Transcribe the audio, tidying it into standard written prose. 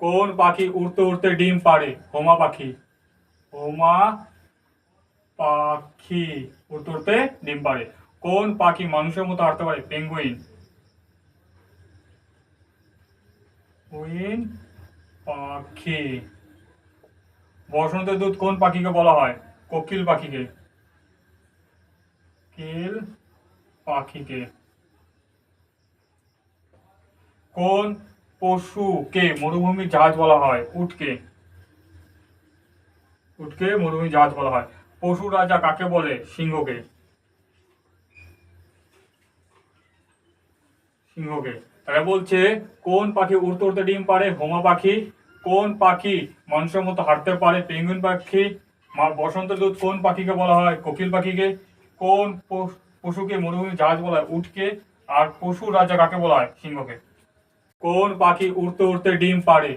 কোন পাখি উড়তে উড়তে ডিম পাড়ে? হোমা পাখি। হোমা পাখি উড়তে উড়তে ডিম পাড়ে। কোন পাখি মানুষের মতো হাঁটতে পারে? পেঙ্গুইন। কুইন পাখি। বসন্তের দূত কোন পাখিকে বলা হয়? কোকিল পাখিকে। কিল পাখিকে। কোন পশুকে মরুভূমির জাহাজ বলা হয়? উটকে। উটকে মরুভূমির জাহাজ বলা হয়। পশু রাজা কাকে বলে? সিংহকে। সিংহকে। তারা বলছে কোন পাখি উড়তে উড়তে ডিম পাড়ে? হোমা পাখি। কোন পাখি মানুষের মতো হাঁটতে পারে? পেঙ্গুইন পাখি। বসন্ত দূত কোন পাখিকে বলা হয়? কোকিল পাখিকে। কোন পশুকে মরুভূমির জাহাজ বলা হয়? উটকে। আর পশু রাজা কাকে বলা হয়? সিংহকে। কোন পাখি উড়তে উড়তে ডিম পাড়ে?